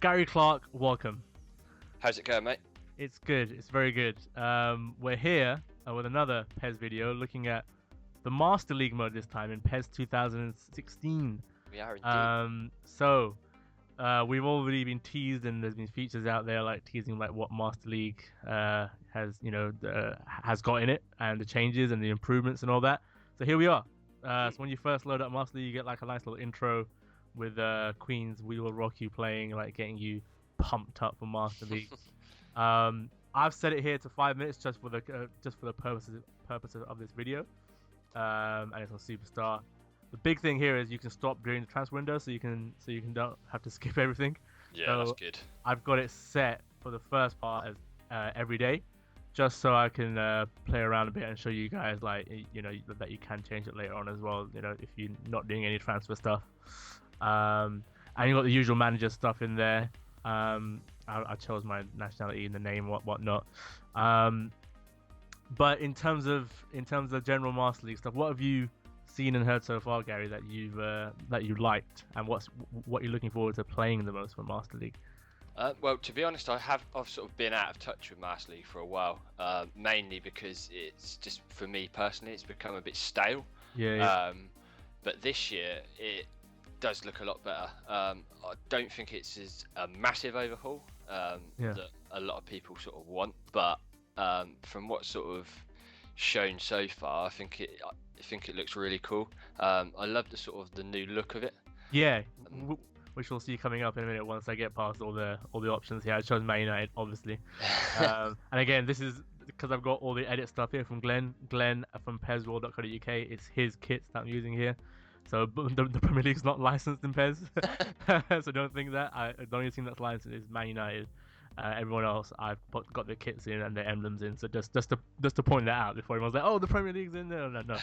Gary Clark, welcome. How's it going, mate? It's good. It's very good. We're here with another PES video looking at the Master League mode this time in PES 2016. We are indeed. We've already been teased, and there's been features out there like teasing like what Master League has got in it, and the changes and the improvements and all that. So here we are. So when you first load up Master League, you get like a nice little intro with Queen's "We Will Rock You" playing, like getting you pumped up for Master League. I've set it here to 5 minutes just for the purposes of this video, and it's on Superstar. The big thing here is you can stop during the transfer window, so you can don't have to skip everything. Yeah, so that's good. I've got it set for the first part as every day, just so I can play around a bit and show you guys that you can change it later on as well. If you're not doing any transfer stuff, and you got the usual manager stuff in there. I chose my nationality and the name, whatnot. But in terms of general Master League stuff, what have you seen and heard so far, Gary, that you liked, and what you're looking forward to playing the most for Master League? Well, to be honest, I've sort of been out of touch with Master League for a while, mainly because it's just, for me personally, it's become a bit stale. Yeah. But this year it does look a lot better. I don't think it's as a massive overhaul that a lot of people sort of want, but from what's sort of shown so far, I think it looks really cool. I love the new look of it. Yeah, which we'll see coming up in a minute once I get past all the options here. I chose Man United, obviously. And again, this is because I've got all the edit stuff here from Glenn from PESworld.co.uk. It's his kits that I'm using here. So the Premier League's not licensed in PES, so don't think that. The only team that's licensed is Man United. Everyone else, I've got the kits in and the emblems in. So just to point that out before everyone's like, "Oh, the Premier League's in there." No,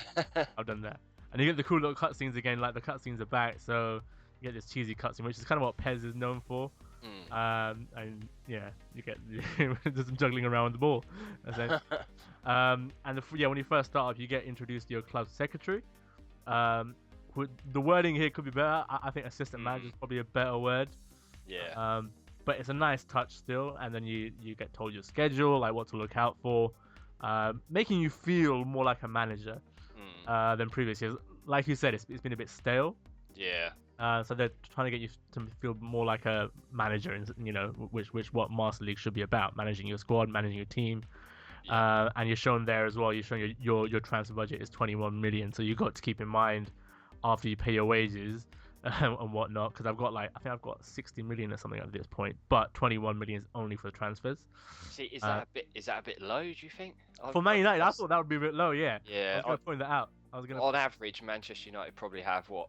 I've done that. And you get the cool little cutscenes again. Like the cutscenes are back, so you get this cheesy cutscene, which is kind of what PES is known for. And yeah, you get just juggling around the ball. And when you first start up, you get introduced to your club secretary. The wording here could be better. I think assistant manager is probably a better word. Yeah. But it's a nice touch still, and then you get told your schedule, like what to look out for, making you feel more like a manager than previous years. Like you said, it's been a bit stale. Yeah. So they're trying to get you to feel more like a manager, and which what Master League should be about: managing your squad, managing your team. Yeah. And you're shown there as well. You're showing your transfer budget is 21 million, so you got to keep in mind after you pay your wages and whatnot, because I think I've got 60 million or something at this point, but 21 million is only for the transfers. See, is that a bit low, do you think? For Man United, I thought that would be a bit low. Yeah. Yeah. I was going to point that out. On average, Manchester United probably have 50,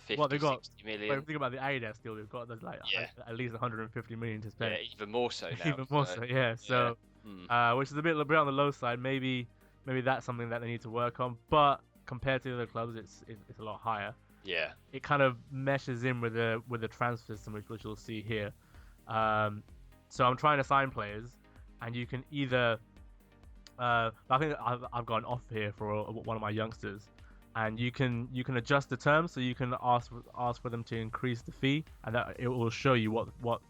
they got 60 million. But if you think about the Adidas deal, they've got at least 150 million to spend. Yeah, even more so now. Even more so, yeah. So, which is a bit on the low side. Maybe that's something that they need to work on. But compared to the other clubs, it's a lot higher. Yeah. It kind of meshes in with the transfer system, which you'll see here. So I'm trying to sign players, and you can either. I think I've got an offer here for one of my youngsters, and you can adjust the terms, so you can ask for them to increase the fee, and that it will show you what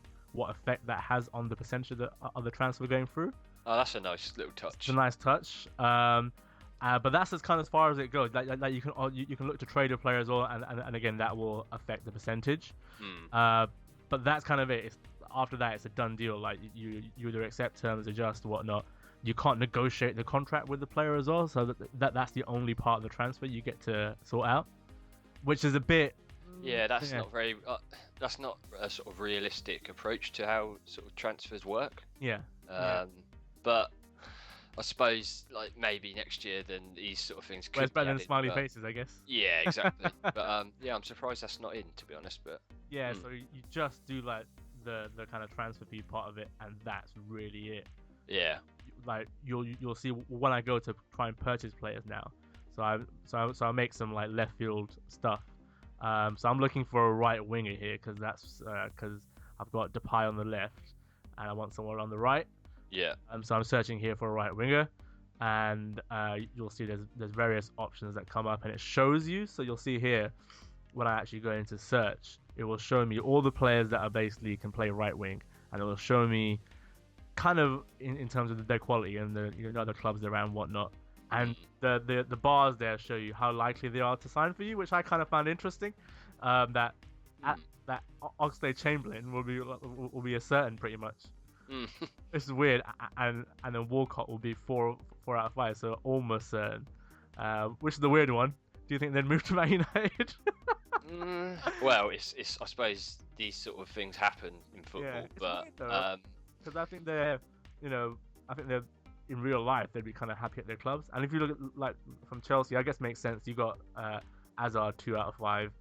effect that has on the percentage of the transfer going through. Oh, that's a nice little touch. It's a nice touch. But that's kind of as far as it goes. Like you can look to trade a player as well, and again that will affect the percentage. But that's kind of it. After that, it's a done deal. Like you either accept terms, adjust, whatnot. You can't negotiate the contract with the player as well, so that's the only part of the transfer you get to sort out, which is a bit. Yeah, that's not very. That's not a sort of realistic approach to how sort of transfers work. Yeah. But I suppose like maybe next year then these sort of things could it's better be than added, smiley faces, I guess. Yeah, exactly. But I'm surprised that's not in, to be honest. But yeah, so you just do like the kind of transfer fee part of it, and that's really it. Yeah. Like you'll see when I go to try and purchase players now. So I make some like left field stuff. So I'm looking for a right winger here because I've got Depay on the left, and I want someone on the right. Yeah. So I'm searching here for a right winger, and you'll see there's various options that come up, and it shows you. So you'll see here when I actually go into search, it will show me all the players that are basically can play right wing, and it will show me kind of in terms of their quality and the other clubs around and whatnot. And the bars there show you how likely they are to sign for you, which I kind of found interesting. That that Oxlade-Chamberlain will be a certain pretty much. This is weird, and then Walcott will be four out of five, so almost certain. Which is the weird one. Do you think they'd move to Man United? Well, it's I suppose these sort of things happen in football, but because I think they're in real life they'd be kind of happy at their clubs. And if you look at like from Chelsea, I guess makes sense. You got Hazard 2 out of 5.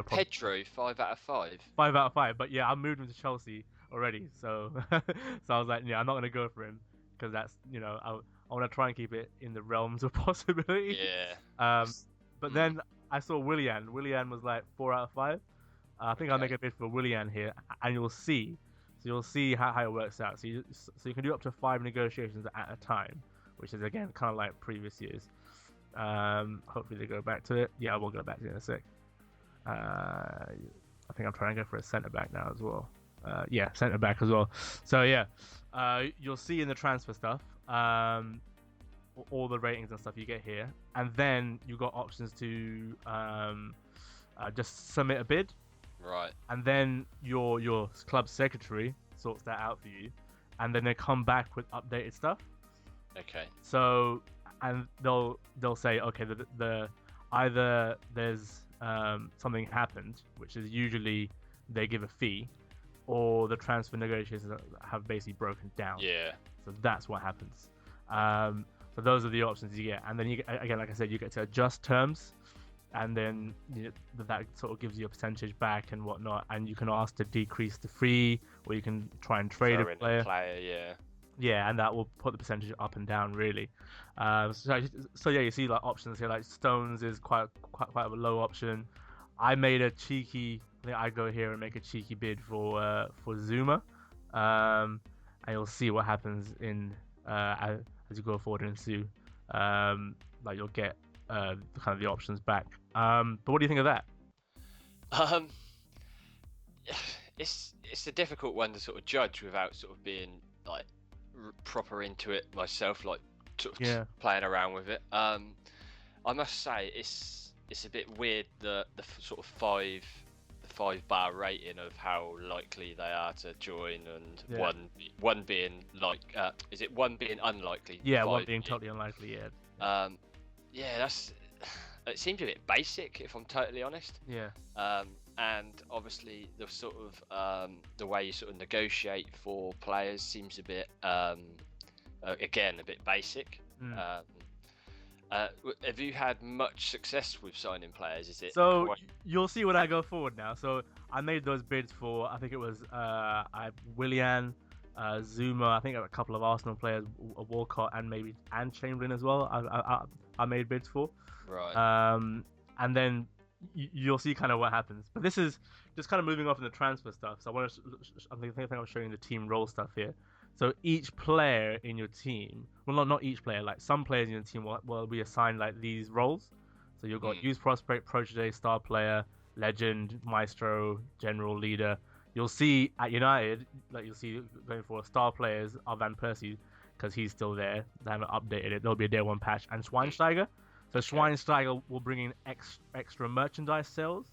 Pedro 5 out of 5. 5 out of 5. But yeah, I moved him to Chelsea already, so so I was like, yeah, I'm not gonna go for him because that's I want to try and keep it in the realms of possibility. Yeah. But then I saw Willian. Willian was like 4 out of 5. I think I'll make a bid for Willian here, and you'll see. So you'll see how it works out. So you can do up to 5 negotiations at a time, which is again kind of like previous years. Hopefully they go back to it. Yeah, we'll go back to it in a sec. I think I'm trying to go for a centre back now as well. Yeah, centre back as well. So yeah, you'll see in the transfer stuff. All the ratings and stuff you get here, and then you got options to just submit a bid, right? And then your club secretary sorts that out for you, and then they come back with updated stuff. Okay. So, and they'll say, okay, the either there's something happened, which is usually they give a fee, or the transfer negotiations have basically broken down. Yeah. So that's what happens. So those are the options you get, and then you get, again, like I said, you get to adjust terms, and then that sort of gives you a percentage back and whatnot, and you can ask to decrease the fee, or you can try and trade a player. Yeah, and that will put the percentage up and down really. So yeah, you see like options here, like Stones is quite a low option. I made a cheeky. I think I go here and make a cheeky bid for Zuma, and you'll see what happens in as you go forward and Sue. Like you'll get kind of the options back. But what do you think of that? It's a difficult one to sort of judge without sort of being like proper into it myself, like sort of playing around with it. I must say it's a bit weird the sort of 5-bar rating of how likely they are to join, and one being like is it one being unlikely? Yeah, one being totally unlikely. Yeah, it seems a bit basic if I'm totally honest. Yeah. And obviously the sort of the way you sort of negotiate for players seems a bit again a bit basic. Have you had much success with signing players? Is it so? You'll see when I go forward now. So I made those bids for, I think it was Willian, Zuma. I think a couple of Arsenal players, Walcott, and Chamberlain as well. I made bids for. Right. And then you'll see kind of what happens. But this is just kind of moving off in the transfer stuff. So I think I'm showing the team role stuff here. So each player in your team, well, not each player, like some players in your team will be assigned like these roles. So you've got youth prospect, protege, star player, legend, maestro, general, leader. You'll see at United, like you'll see going for star players are Van Persie because he's still there. They haven't updated it. There'll be a day one patch, and Schweinsteiger. So Schweinsteiger will bring in extra merchandise sales.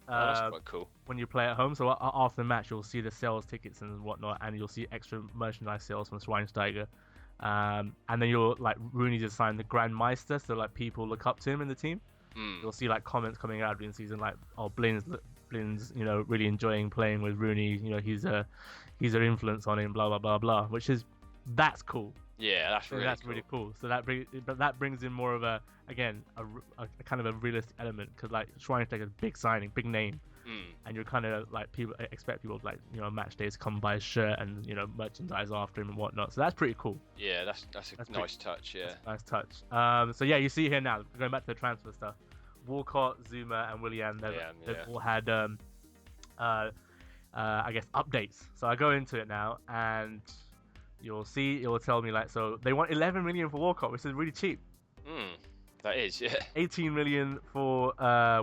That's quite cool. When you play at home, so after the match, you'll see the sales tickets and whatnot, and you'll see extra merchandise sales from Schweinsteiger. And then you'll like Rooney's assigned the Grand Meister, so like people look up to him in the team. You'll see like comments coming out during the season, like, "Oh, Blin's, really enjoying playing with Rooney. He's an influence on him, blah blah blah blah." That's cool. Yeah, that's really cool. So that brings in more of a kind of a realistic element, because like Schweinsteiger's a big signing, big name, and you're kind of like people expect people like match days come buy a shirt and merchandise after him and whatnot. So that's pretty cool. Yeah, that's a nice touch. Yeah, nice touch. So yeah, you see here now, going back to the transfer stuff, Walcott, Zuma, and Willian, they've all had I guess updates. So I go into it now, and you'll see it will tell me like, so they want 11 million for Walcott, which is really cheap. That is, yeah. 18 million for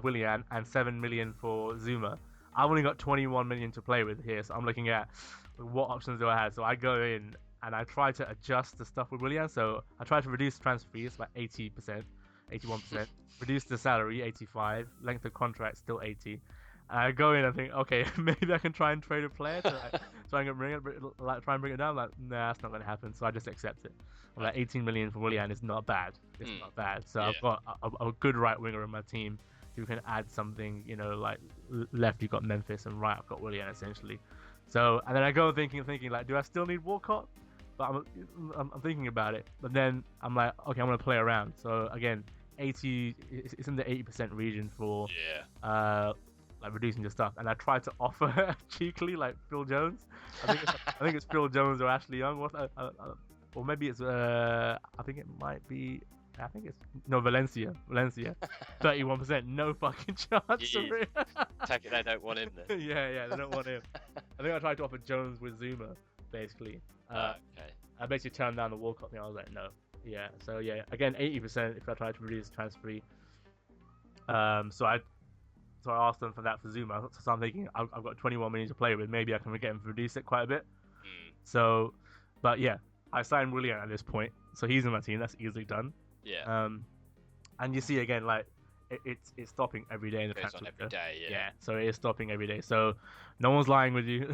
Willian and 7 million for Zuma. I've only got 21 million to play with here, so I'm looking at what options do I have. So I go in and I try to adjust the stuff with Willian. So I try to reduce transfer fees by 80%, 81%, reduce the salary 85, length of contract still 80. And I go in and think, okay, maybe I can try and trade a player to try and bring it down. Like, nah, that's not gonna happen. So I just accept it. I'm like 18 million for Willian is not bad. It's not bad. So I've got a good right winger in my team who can add something. Like left you've got Memphis and right I've got Willian essentially. So and then I go thinking like, do I still need Walcott? But I'm thinking about it. But then I'm like, okay, I'm gonna play around. So again, 80. It's in the 80% region for like reducing the stuff, and I tried to offer cheekily like Phil Jones. I think it's Phil Jones or Ashley Young. Or maybe it's I think it might be. I think it's Valencia. 31%, no fucking chance. Take it, they don't want him then. yeah, they don't want him. I think I tried to offer Jones with Zuma, basically. Okay. I basically turned down the Walcott thing. I was like, no. Yeah. So yeah, again, 80% if I try to reduce transfer fee. So I asked them for that for Zuma. So I'm thinking I've got 21 million to play with. Maybe I can get him to reduce it quite a bit. So, but yeah, I signed Willian at this point, so he's in my team. That's easily done. Yeah. And you see again, like it's stopping every day in the Goes on every day. Yeah. So it is stopping every day. So no one's lying with you,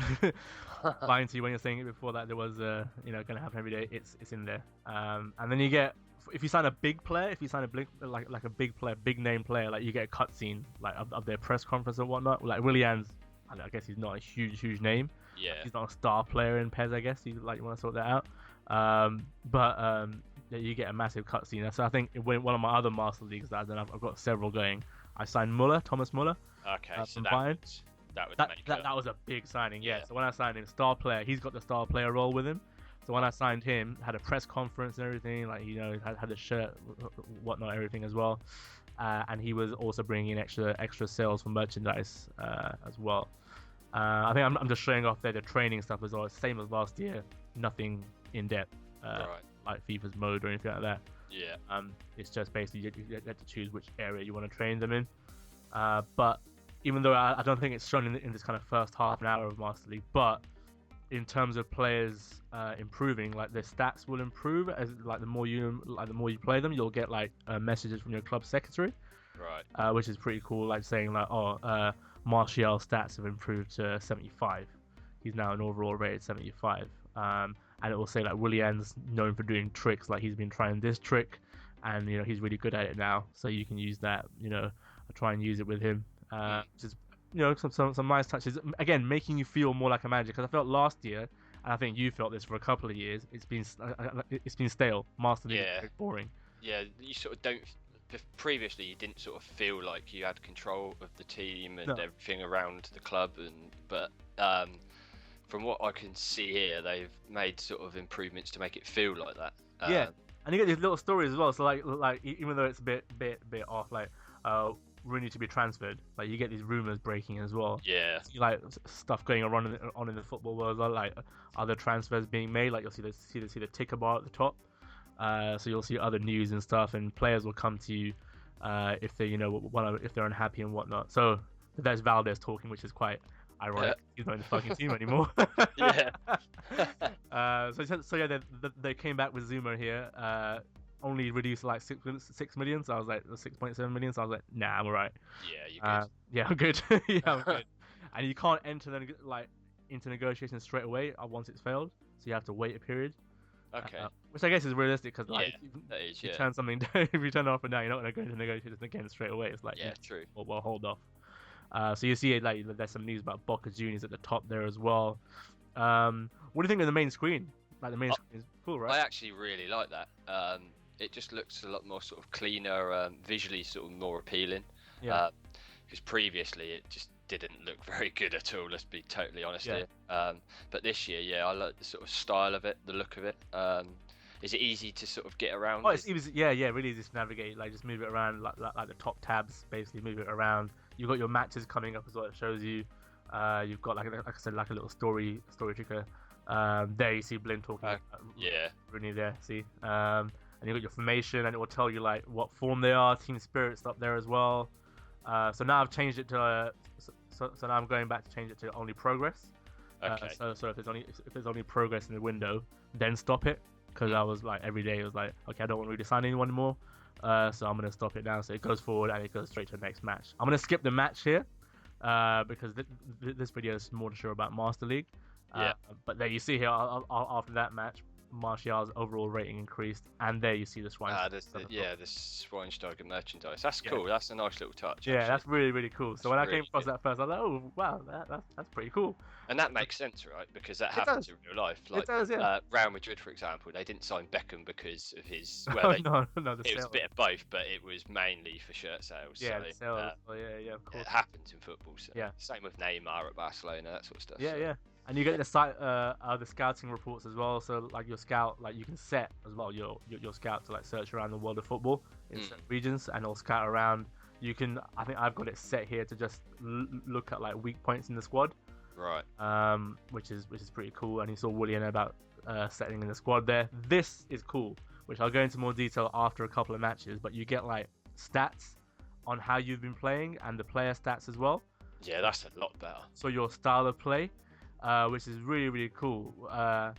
lying to you when you're saying it before that there was going to happen every day. It's in there. And then you get, if you sign a big player, if you sign a big like a big player, big name player, like you get a cutscene like of their press conference or whatnot. Like Willian's, I guess he's not a huge name. Yeah. He's not a star player in PES, I guess. You want to sort that out. But you get a massive cutscene. So I think in one of my other Master Leagues that I've got several going. I signed Thomas Muller. Okay, so that was a big signing. Yeah. So when I signed him, star player, he's got the star player role with him. So when I signed him, had a press conference and everything, like had a shirt, whatnot, everything as well. And he was also bringing in extra sales for merchandise as well. I think I'm just showing off there the training stuff as well. Same as last year, nothing in depth, like FIFA's mode or anything like that. Yeah. It's just basically you get to choose which area you want to train them in. But even though I don't think it's shown in this kind of first half an hour of Master League, but in terms of players improving, like their stats will improve as the more you play them, you'll get like messages from your club secretary, which is pretty cool. Like saying like, Martial's stats have improved to 75. He's now an overall rated 75. And it will say like Willian's known for doing tricks, like he's been trying this trick, and he's really good at it now. So you can use that. Try and use it with him. Just some nice touches. Again, making you feel more like a manager. Because I felt last year, and I think you felt this for a couple of years. It's been stale. Master League is boring. Yeah, you sort of don't. Previously, you didn't sort of feel like you had control of the team and everything around the club, but from what I can see here, they've made sort of improvements to make it feel like that. And you get these little stories as well. So like even though it's a bit off, like Rooney to be transferred, like you get these rumors breaking as well. Yeah. See, like stuff going on in the football world, like other transfers being made. Like you'll see the ticker bar at the top. So you'll see other news and stuff, and players will come to you if they if they're unhappy and whatnot. So there's Valdez talking, which is quite ironic. He's not in the fucking team anymore. So yeah, they came back with Zuma here. Only reduced like 6 million. So I was like 6.7 million. So I was like, nah, I'm alright. Yeah, you're good. Yeah, I'm good. Yeah, I'm good. And you can't enter into negotiations straight away once it's failed. So you have to wait a period. Okay. Which I guess is realistic because if you turn something down, if you turn it off and down, you're not going to go into negotiations again straight away. It's like true. Well, hold off. So you see it like there's some news about Boca Juniors at the top there as well. What do you think of the main screen? Like the main screen is cool, right? I actually really like that. It just looks a lot more sort of cleaner, visually sort of more appealing. Yeah. Because previously it just didn't look very good at all. Let's be totally honest here. But this year, I like the sort of style of it, the look of it. Is it easy to sort of get around? Oh, it's really easy to navigate. Like just move it around, like the top tabs, basically move it around. You've got your matches coming up as well. It shows you. You've got like I said, like a little story ticker. There you see Blin talking. Rooney there. See. And you've got your formation, and it will tell you like what form they are. Team spirit's up there as well. So now I've changed it to so now I'm going back to change it to only progress. Okay. So if there's only progress in the window, then stop it, because I was like every day it was like, okay, I don't want to redesign anyone anymore. So I'm gonna stop it now, so it goes forward and it goes straight to the next match. I'm gonna skip the match here, because this video is more to show about Master League. Yeah. But there you see here, after that match, Martial's overall rating increased, and there you see the Schweinsteiger. The Schweinsteiger merchandise. That's cool. That's a nice little touch. Yeah, actually. that's really, really cool. So when That's I came really across good. that first, I was like, oh wow, that's pretty cool. And that makes sense, right? Because that happens in real life. Like, it does, yeah. Real Madrid, for example, they didn't sign Beckham because of his. No, Well, no, it was a bit of both, but it was mainly for shirt sales. Yeah, so, sales. Yeah, of course. It happens in football. So. Yeah. Same with Neymar at Barcelona, that sort of stuff. Yeah, so. yeah. And you get the scouting reports as well. So like your scout, like you can set as well your scout to like search around the world of football in certain regions, and it'll scout around. You can, I think I've got it set here to just look at like weak points in the squad. Right. Which is pretty cool. And you saw Willian about setting in the squad there. This is cool, which I'll go into more detail after a couple of matches. But you get like stats on how you've been playing and the player stats as well. Yeah, that's a lot better. So your style of play, which is really, really cool. I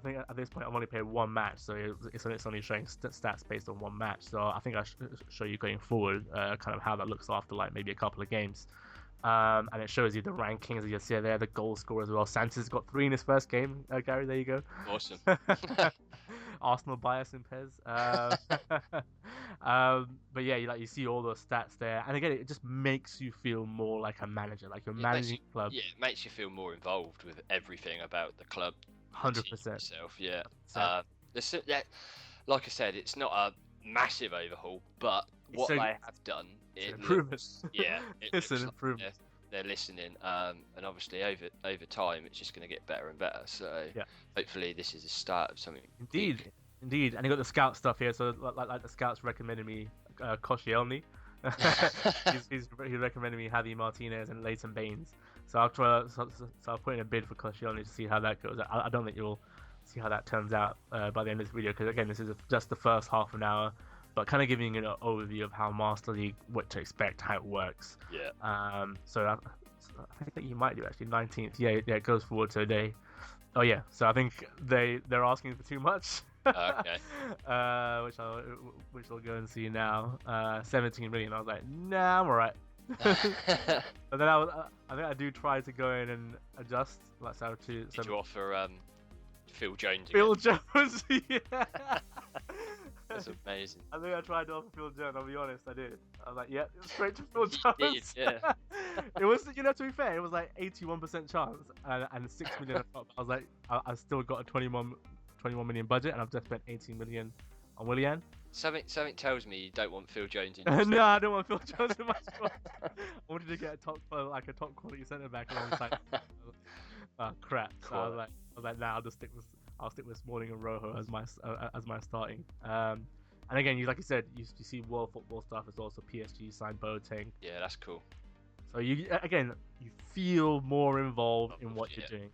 think at this point I've only played one match, so it's only showing stats based on one match. So I think I should show you going forward, kind of how that looks after like maybe a couple of games. And it shows you the rankings, as you see there, the goal score as well. Santos got 3 in his first game. Gary, there you go. Awesome. Arsenal bias in PES. But yeah, you see all the stats there, and again, it just makes you feel more like a manager, like you're managing a club. Yeah, it makes you feel more involved with everything about the club. 100%. Itself, yeah. Like I said, it's not a massive overhaul, but what they have done, it's an improvement. It's an improvement. Like they're listening, and obviously over time, it's just going to get better and better. So hopefully, this is the start of something. Indeed. And you got the scout stuff here. So like the scouts recommended me Koscielny. he's recommended me Javi Martinez and Leighton Baines. So I'll put in a bid for Koscielny to see how that goes. I don't think you'll see how that turns out by the end of this video, because again, this is just the first half an hour, but kind of giving you an overview of how Master League, what to expect, how it works. Yeah. So I think that you might do actually 19th. Yeah, it goes forward to a day. Oh yeah. So I think they're asking for too much. Okay. Which I'll go and see now. 17 million. I was like, nah, I'm alright. But then I think I do try to go in and adjust. Like so to. Did you offer Phil Jones? Phil Jones, yeah. That's amazing. I think I tried to offer Phil Jones. I'll be honest, I did. I was like, yeah, straight to Phil Jones. Yeah. It was, to be fair, it was like 81% chance and 6 million on top. I was like, I still got a 21 million budget, and I've just spent 18 million on Willian. Something tells me you don't want Phil Jones in your No, I don't want Phil Jones in my squad. I wanted to get a top quality centre back alongside. Oh crap! So I was like, nah, I'll stick with Smalling and Rojo as my starting. And again, like you said, you see world football stuff as well. So PSG signed Boateng. Yeah, that's cool. So you feel more involved in what you're doing.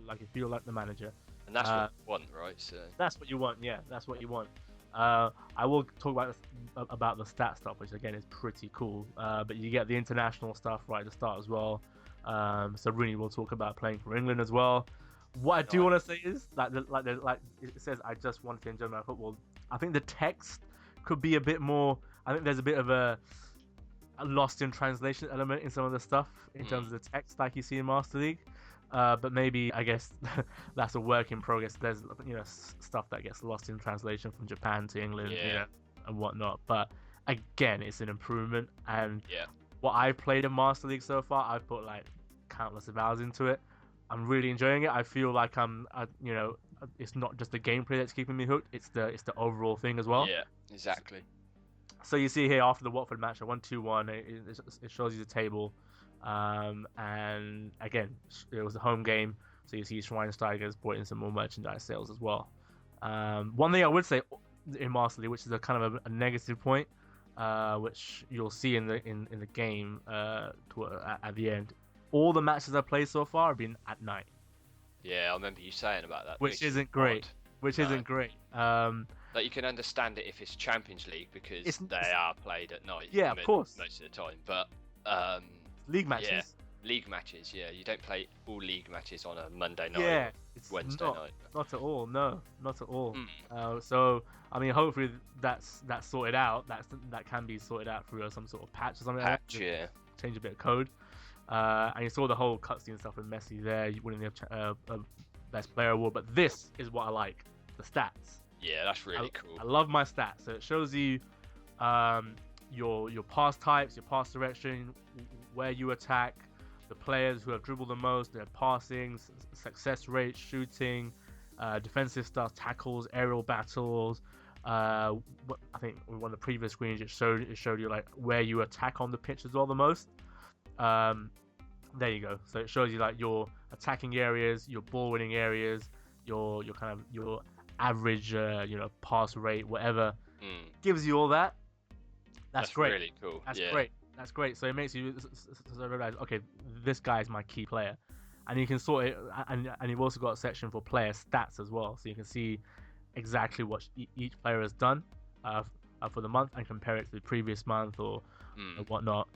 Like you feel like the manager. And that's what you want, right? So that's what you want. Yeah, that's what you want. I will talk about the stat stuff, which again is pretty cool. But you get the international stuff right at the start as well. So Rooney will talk about playing for England as well. What I do want to say is like it says, I just want to enjoy my football. I think the text could be a bit more. I think there's a bit of a lost in translation element in some of the stuff in terms of the text, like you see in Master League. But maybe, I guess, that's a work in progress. There's stuff that gets lost in translation from Japan to England, and whatnot. But again, it's an improvement. And what I've played in Master League so far, I've put like countless of hours into it. I'm really enjoying it. I feel like it's not just the gameplay that's keeping me hooked. It's the overall thing as well. Yeah, exactly. So you see here after the Watford match, I won 2-1. It shows you the table. And again, it was a home game, so you see Schweinsteiger's brought in some more merchandise sales as well. One thing I would say in Master League, which is a kind of a negative point, which you'll see in the game at the end, all the matches I've played so far have been at night. Yeah, I remember you saying about that. Which isn't great. Isn't great. Like, you can understand it if it's Champions League because they are played at night. Yeah, of course. Most of the time, but league matches. Yeah, league matches. Yeah, you don't play all league matches on a Monday night. Yeah, or Wednesday night. Not at all. No, not at all. Mm. So I mean, hopefully that's sorted out. That can be sorted out through some sort of patch or something. Yeah. Change a bit of code. And you saw the whole cutscene stuff with Messi there, winning the best player award. But this is what I like: the stats. Yeah, that's really cool. I love my stats. So it shows you your pass types, your pass direction, where you attack, the players who have dribbled the most, their passing, success rate, shooting, defensive stuff, tackles, aerial battles. I think on one of the previous screens it showed you like where you attack on the pitch as well the most. There you go. So it shows you like your attacking areas, your ball winning areas, your kind of your average pass rate, whatever. Gives you all that. That's great. Really cool. That's great. So it makes you realize, okay, this guy's my key player, and you can sort it. And you've also got a section for player stats as well, so you can see exactly what each player has done for the month and compare it to the previous month or whatnot.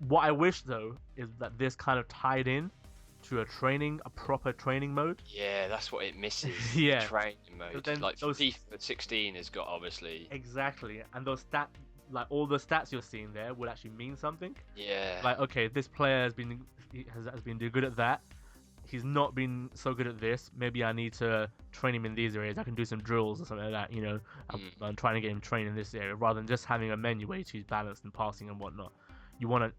What I wish though is that this kind of tied in to a proper training mode. Yeah, that's what it misses. Yeah, training mode. Like FIFA 16 has got obviously. Exactly, and those like all the stats you're seeing there would actually mean something. Yeah. Like, okay, this player has been good at that. He's not been so good at this. Maybe I need to train him in these areas. I can do some drills or something like that. I'm trying to get him trained in this area rather than just having a menu where he's balanced and passing and whatnot. You want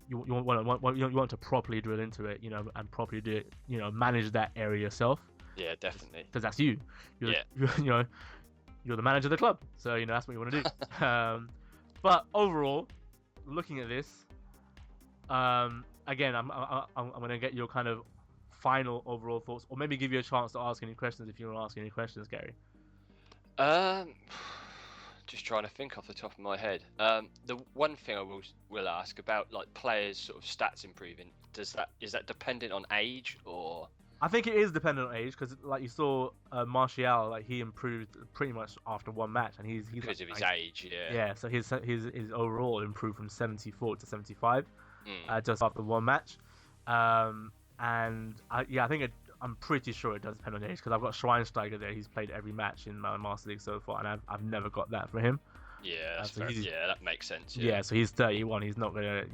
to properly drill into it, and properly do it, manage that area yourself. Yeah, definitely. Because that's you. You're the manager of the club, so that's what you want to do. But overall, looking at this, again, I'm gonna get your kind of final overall thoughts, or maybe give you a chance to ask any questions if you want to ask any questions, Gary. Just trying to think off the top of my head. The one thing I will ask about, like, players' sort of stats improving, is that dependent on age, or? I think it is dependent on age, because like you saw Martial, like he improved pretty much after one match, and he's because like, of his age, yeah. Yeah, so his overall improved from 74 to 75, just after one match, and I think I'm pretty sure it does depend on age, because I've got Schweinsteiger there. He's played every match in my Master League so far, and I've never got that for him. Yeah, that makes sense. Yeah, so he's 31. He's not gonna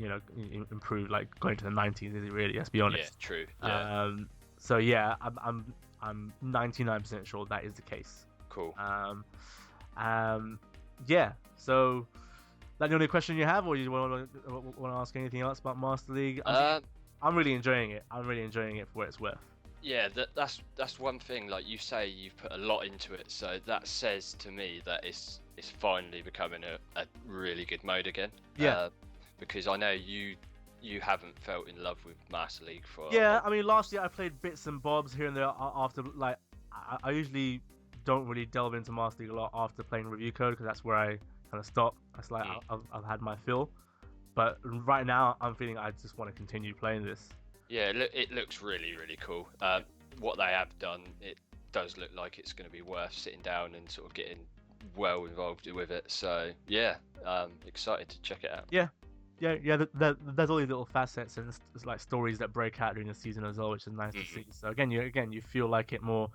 improve like going to the 90s, is he really? Let's be honest. Yeah, true. Yeah. So yeah, I'm 99% sure that is the case. Cool. Yeah. So that the only question you have, or you want to ask anything else about Master League? I'm really enjoying it. I'm really enjoying it for what it's worth. Yeah, that's one thing. Like you say, you've put a lot into it, so that says to me that it's finally becoming a really good mode again. Yeah. Because I know you haven't felt in love with Master League for. Yeah, I mean, last year I played bits and bobs here and there after, like, I usually don't really delve into Master League a lot after playing Review Code, because that's where I kind of stop. That's like I've had my fill, but right now I'm feeling I just want to continue playing this. Yeah, it looks really, really cool. What they have done, it does look like it's going to be worth sitting down and sort of getting well involved with it. So yeah, excited to check it out. Yeah. There's all these little facets and like stories that break out during the season as well, which is nice to see. So again, you feel like it more,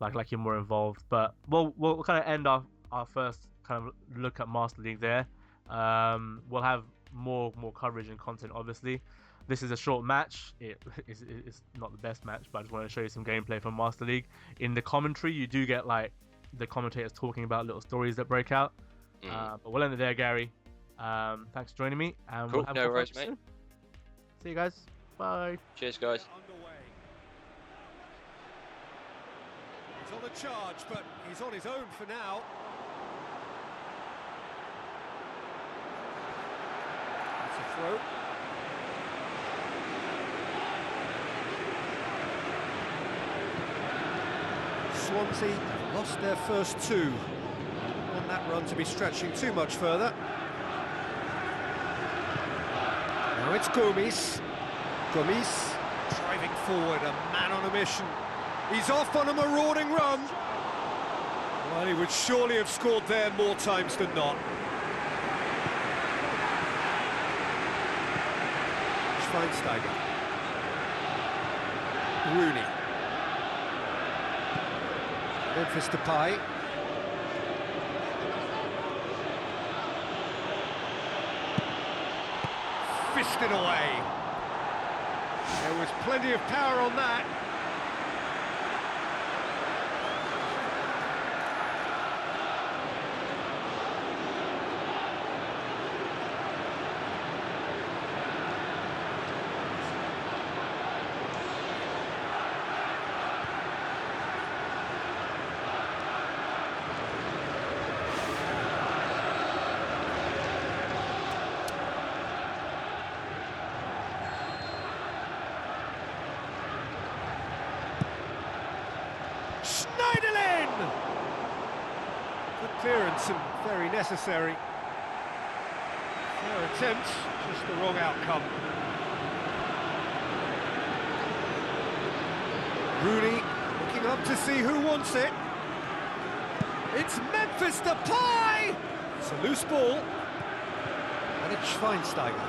like you're more involved. But we'll kind of end our first kind of look at Master League there. We'll have more coverage and content, obviously. This is a short match. It's not the best match, but I just want to show you some gameplay from Master League. In the commentary, you do get like the commentators talking about little stories that break out. But we'll end it there, Gary. Thanks for joining me. And cool. We'll have no worries, mate. Soon. See you guys. Bye. Cheers, guys. He's on the charge, but he's on his own for now. That's a throw. Swansea lost their first two. Don't want that run to be stretching too much further. Now it's Gomes. Gomes driving forward, a man on a mission. He's off on a marauding run. Well, he would surely have scored there more times than not. Schweinsteiger. Rooney. Memphis Depay. Fisted away. There was plenty of power on that. Good clearance and very necessary. Fair attempt, just the wrong outcome. Rooney looking up to see who wants it. It's Memphis Depay! It's a loose ball. And it's Schweinsteiger.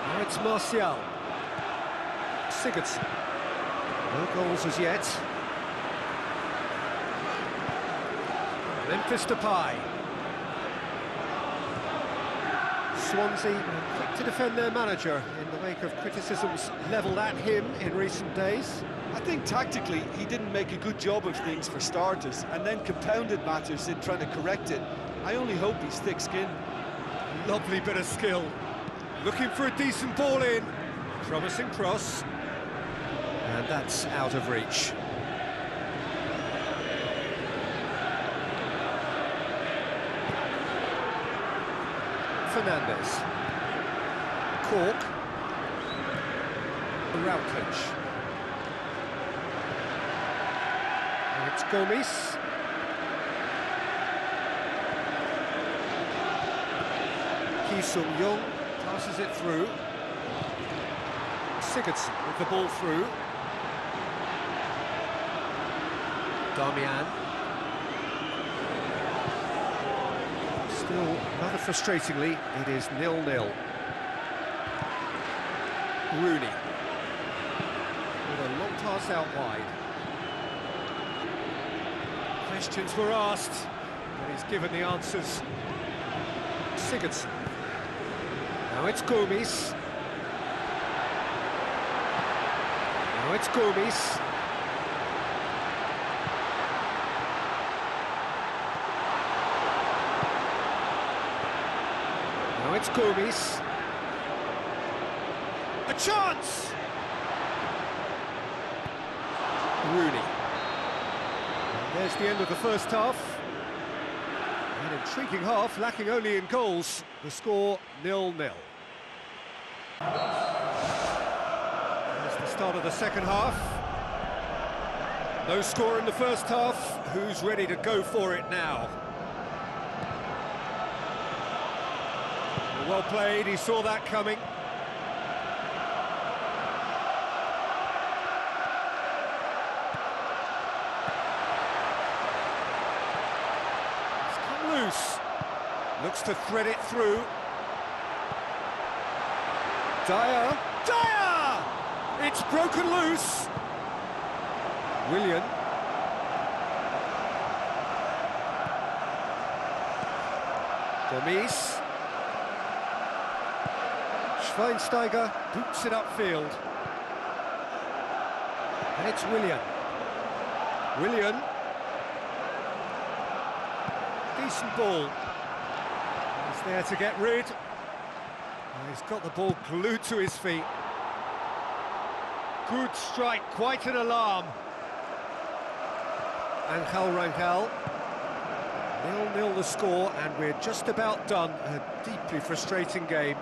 Now it's Martial. Sigurdsson. No goals as yet. Memphis Depay. Swansea quick to defend their manager in the wake of criticisms levelled at him in recent days. I think tactically he didn't make a good job of things for starters, and then compounded matters in trying to correct it. I only hope he's thick-skinned. Lovely bit of skill. Looking for a decent ball in. Promising cross. And that's out of reach. Fernandes. Cork. Routledge. And it's Gomes. Ki Sung-young passes it through. Sigurdsson with the ball through. Damian. Still, rather frustratingly, it is 0-0. Rooney. With a long pass out wide. Questions were asked, but he's given the answers. Sigurdsson. Now it's Gomes. Now it's Gomes. Now it's Gomes. A chance! Rooney. And there's the end of the first half. An intriguing half, lacking only in goals. The score 0-0. That's the start of the second half. No score in the first half. Who's ready to go for it now? Well played, he saw that coming. It's come loose. Looks to thread it through. Dyer! Dyer! It's broken loose! Willian. Gomes. Schweinsteiger boots it upfield. And it's Willian. Willian. Decent ball. He's there to get rid. And he's got the ball glued to his feet. Good strike, quite an alarm. Angel Rangel. 0-0 the score, and we're just about done. A deeply frustrating game.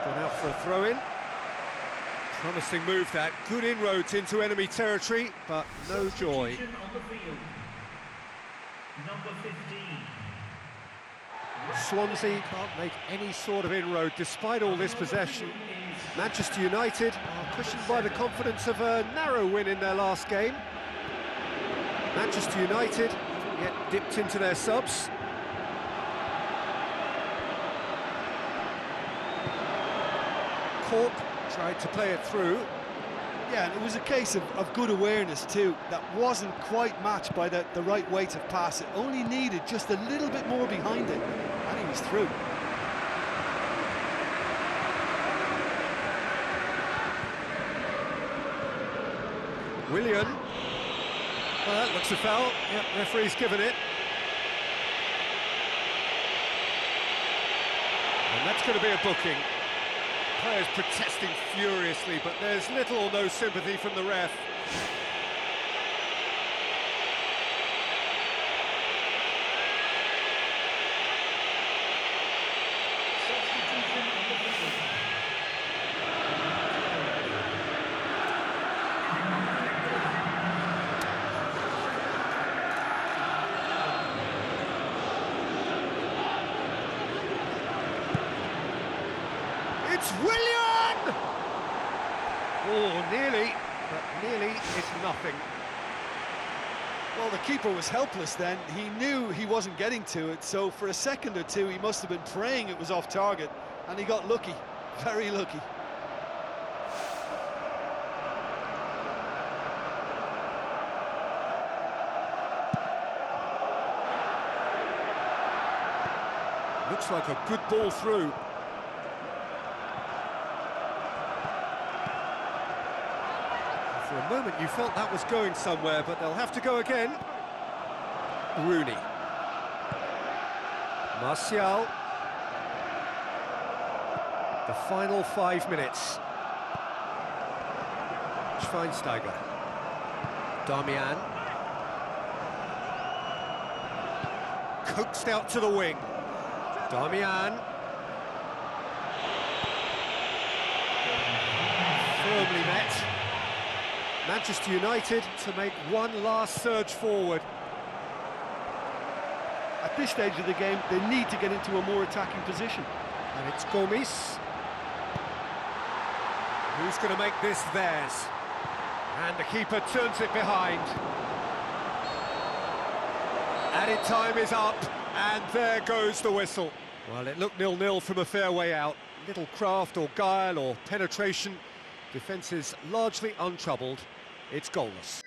Gone out for a throw-in. Promising move that. Good inroads into enemy territory, but no joy. On the field. Number 15. Swansea can't make any sort of inroad despite all this possession. Manchester United are cushioned by the confidence of a narrow win in their last game. Manchester United get dipped into their subs. Cork tried to play it through. Yeah, and it was a case of good awareness too. That wasn't quite matched by the right weight of pass. It only needed just a little bit more behind it, and he was through. Willian. Well, that looks a foul. Yep, referee's given it. And that's going to be a booking. Players protesting furiously, but there's little or no sympathy from the ref. Substitution number 15. It's Willian! Oh, nearly, but nearly is nothing. Well, the keeper was helpless then. He knew he wasn't getting to it, so for a second or two he must have been praying it was off target, and he got lucky, very lucky. Looks like a good ball through. For a moment you felt that was going somewhere, but they'll have to go again. Rooney. Martial. The final 5 minutes. Schweinsteiger. Darmian. Coaxed out to the wing. Darmian. Firmly met. Manchester United to make one last surge forward. At this stage of the game, they need to get into a more attacking position. And it's Gomis. Who's going to make this theirs? And the keeper turns it behind. Added time is up, and there goes the whistle. Well, it looked 0-0 from a fair way out. Little craft or guile or penetration. Defence is largely untroubled. It's goalless.